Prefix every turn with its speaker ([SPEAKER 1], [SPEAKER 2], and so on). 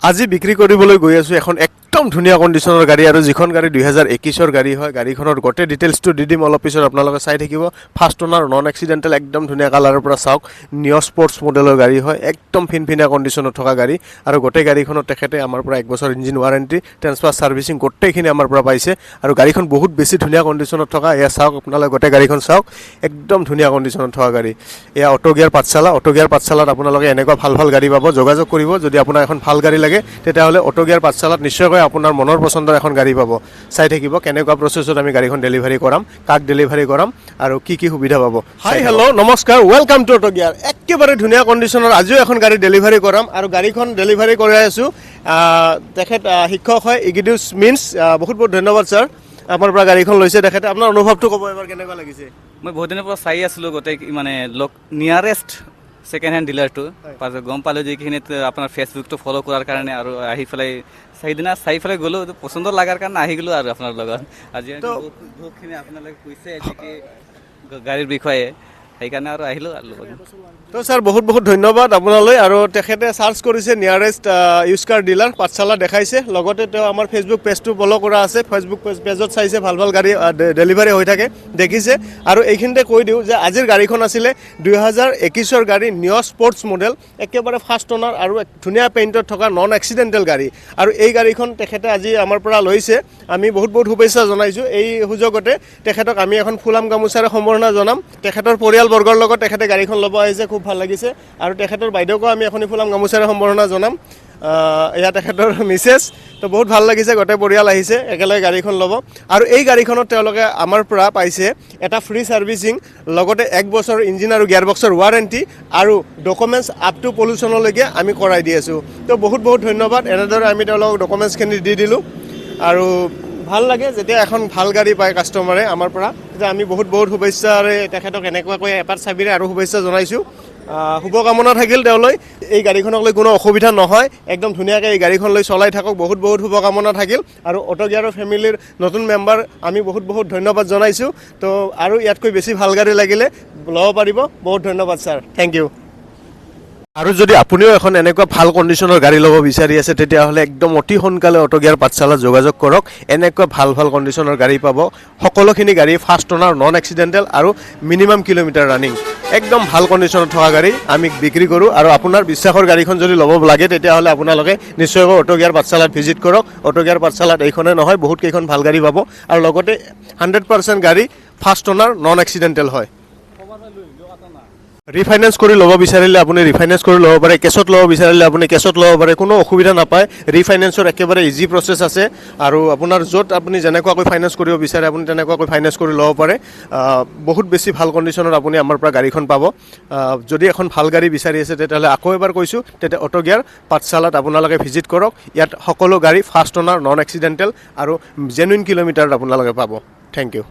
[SPEAKER 1] আজি বিক্ৰী কৰিবলৈ গৈ আছোঁ এখন একদম ধুনীয়া কণ্ডিশ্যনৰ গাড়ী আৰু যিখন গাড়ী 2021ৰ গাড়ী হয়। গাড়ীখনৰ গোটেই ডিটেইলছটো দি দিম অলপ পিছত, আপোনালোকে চাই থাকিব। ফাৰ্ষ্ট অনাৰ, নন এক্সিডেণ্টেল, একদম ধুনীয়া কালাৰৰ পৰা চাওক। নিঅ স্পৰ্টছ মডেলৰ গাড়ী হয়, একদম ফিনফিনীয়া কণ্ডিশ্যনত থকা গাড়ী আৰু গোটেই গাড়ীখনত তেখেতে আমাৰ পৰা 1 বছৰ ইঞ্জিন ৱাৰেণ্টি, ট্ৰেন্সফাৰ ছাৰ্ভিচিং গোটেইখিনি আমাৰ পৰা পাইছে আৰু গাড়ীখন বহুত বেছি ধুনীয়া কণ্ডিশ্যনত থকা। এয়া চাওক, আপোনালোকে গোটেই গাড়ীখন চাওক, একদম ধুনীয়া কণ্ডিশ্যনত থকা গাড়ী। এয়া অটো গিয়াৰ পাঠশালা। অটো গিয়াৰ পাঠশালাত আপোনালোকে এনেকুৱা ভাল ভাল গাড়ী পাব। যোগাযোগ কৰিব যদি আপোনাৰ এখন ভাল গাড়ী লাগে, তেতিয়াহ'লে অটো গিয়াৰ পাঠশালাত নিশ্চয়কৈ আপোনাৰ মনৰ পচন্দৰ এখন গাড়ী পাব। চাই থাকিব কেনেকুৱা প্ৰচেছত আমি গাড়ীখন ডেলিভাৰী কৰাম, কাক ডেলিভাৰী কৰাম আৰু কি কি সুবিধা পাব। হাই হেল্ল' নমস্কাৰ, ৱেলকাম টু অটো গিয়াৰ। একেবাৰে ধুনীয়া কণ্ডিশ্যনৰ আজিও এখন গাড়ী ডেলিভাৰী কৰাম আৰু গাড়ীখন ডেলিভাৰী কৰাই আছোঁ। তেখেত শিক্ষক হয়, ইগিডিউছ মিন্স। বহুত বহুত ধন্যবাদ ছাৰ, আপোনাৰ পৰা গাড়ীখন লৈছে তেখেতে। আপোনাৰ অনুভৱটো ক'ব এবাৰ, কেনেকুৱা লাগিছে?
[SPEAKER 2] মই বহুত দিনৰ পৰা চাই আছিলোঁ গোটেই মানে নিয়াৰেষ্ট ছেকেণ্ড হেণ্ড ডিলাৰটো। পাছত গম পালোঁ যে এইখিনিত আপোনাৰ ফেচবুকটো ফ'ল' কৰাৰ কাৰণে আৰু আহি পেলাই সেইদিনা চাই পেলাই গ'লোঁ, পচন্দ লগাৰ কাৰণে আহি গ'লোঁ আৰু আপোনাৰ লগত। আজি বহুতখিনি আপোনালোকে কৈছে গাড়ীৰ বিষয়ে, সেইকাৰণে আৰু আহিলোঁ আৰু লগত।
[SPEAKER 1] তো ছাৰ বহুত বহুত ধন্যবাদ আপোনালৈ। আৰু তেখেতে চাৰ্চ কৰিছে নিয়াৰেষ্ট ইউজ কাৰ ডিলাৰ পাঠশালা দেখাইছে, লগতে তেওঁ আমাৰ ফেচবুক পেজটো ফ'ল' কৰা আছে। ফেচবুক পেজত চাইছে, ভাল ভাল গাড়ী ডেলিভাৰী হৈ থাকে দেখিছে। আৰু এইখিনিতে কৈ দিওঁ যে আজিৰ গাড়ীখন আছিলে 2021ৰ গাড়ী, নিঅ স্পৰ্টছ মডেল, একেবাৰে ফাৰ্ষ্ট অনাৰ আৰু ধুনীয়া পেইণ্টত থকা নন এক্সিডেণ্টেল গাড়ী। আৰু এই গাড়ীখন তেখেতে আজি আমাৰ পৰা লৈছে। আমি বহুত বহুত শুভেচ্ছা জনাইছোঁ। এই সুযোগতে তেখেতক আমি এখন ফুলাম গামোচাৰে সম্বৰ্ধনা জনাম। তেখেতৰ পৰিয়ালবৰ্গৰ লগত তেখেতে গাড়ীখন ল'ব আহিছে, খুব ভাল লাগিছে। আৰু তেখেতৰ বাইদেউকো আমি এখনি ফুলাম গামোচাৰে সম্বৰ্ধনা জনাম। এয়া তেখেতৰ মিছেছ। তো বহুত ভাল লাগিছে, গোটেই পৰিয়াল আহিছে একেলগে গাড়ীখন ল'ব। আৰু এই গাড়ীখনত তেওঁলোকে আমাৰ পৰা পাইছে এটা ফ্ৰী ছাৰ্ভিচিং, লগতে 1 বছৰ ইঞ্জিন আৰু গিয়াৰ বক্সৰ ৱাৰেণ্টি আৰু ডকুমেণ্টছ আপ টু পলিউশ্যনলৈকে আমি কৰাই দি আছোঁ। তো বহুত বহুত ধন্যবাদ। এনেদৰে আমি তেওঁলোকক ডকুমেণ্টছখিনি দি দিলোঁ। আৰু ভাল লাগে যেতিয়া এখন ভাল গাড়ী পায় কাষ্টমাৰে আমাৰ পৰা, তেতিয়া আমি বহুত বহুত শুভেচ্ছাৰে তেখেতক এনেকুৱাকৈ এপাত চাবিৰে আৰু শুভেচ্ছা জনাইছোঁ। শুভকামনা থাকিল তেওঁলৈ, এই গাড়ীখনক লৈ কোনো অসুবিধা নহয়, একদম ধুনীয়াকৈ এই গাড়ীখন লৈ চলাই থাকক। বহুত বহুত শুভকামনা থাকিল। আৰু অটো গিয়াৰৰ ফেমিলিৰ নতুন মেম্বাৰ আমি বহুত বহুত ধন্যবাদ জনাইছোঁ। তো আৰু ইয়াতকৈ বেছি ভাল গাড়ী লাগিলে ল'ব পাৰিব। বহুত ধন্যবাদ ছাৰ, থেংক ইউ। আৰু যদি আপুনিও এখন এনেকুৱা ভাল কণ্ডিশ্যনৰ গাড়ী ল'ব বিচাৰি আছে, তেতিয়াহ'লে একদম অতি সোনকালে অটো গিয়াৰ পাঠশালাত যোগাযোগ কৰক। এনেকুৱা ভাল ভাল কণ্ডিশ্যনৰ গাড়ী পাব। সকলোখিনি গাড়ী ফাৰ্ষ্ট অনাৰ, নন এক্সিডেণ্টেল আৰু মিনিমাম কিলোমিটাৰ ৰানিং, একদম ভাল কণ্ডিশ্যনত থকা গাড়ী আমি বিক্ৰী কৰোঁ। আৰু আপোনাৰ বিশ্বাসৰ গাড়ীখন যদি ল'ব লাগে, তেতিয়াহ'লে আপোনালোকে নিশ্চয়কৈ অটো গিয়াৰ পাঠশালাত ভিজিট কৰক। অটো গিয়াৰ পাঠশালাত এইখনে নহয়, বহুত কেইখন ভাল গাড়ী পাব। আৰু লগতে 100% গাড়ী ফাৰ্ষ্ট অনাৰ, নন এক্সিডেণ্টেল হয়। ৰিফাইনেন্স কৰি ল'ব বিচাৰিলে আপুনি ৰিফাইনেন্স কৰি ল'ব পাৰে, কেছত ল'ব বিচাৰিলে আপুনি কেছত ল'ব পাৰে, কোনো অসুবিধা নাপায়। ৰিফাইনেন্সৰ একেবাৰে ইজি প্ৰচেছ আছে। আৰু আপোনাৰ য'ত আপুনি যেনেকুৱাকৈ ফাইনেন্স কৰিব বিচাৰে, আপুনি তেনেকুৱাকৈ ফাইনেন্স কৰি ল'ব পাৰে। বহুত বেছি ভাল কণ্ডিশ্যনত আপুনি আমাৰ পৰা গাড়ীখন পাব। যদি এখন ভাল গাড়ী বিচাৰি আছে, তেতিয়াহ'লে আকৌ এবাৰ কৈছোঁ, তেতিয়া অটো গিয়াৰ পাঠশালাত আপোনালোকে ভিজিট কৰক। ইয়াত সকলো গাড়ী ফাৰ্ষ্ট অনাৰ, নন এক্সিডেণ্টেল আৰু জেনুইন কিলোমিটাৰত আপোনালোকে পাব। Thank U.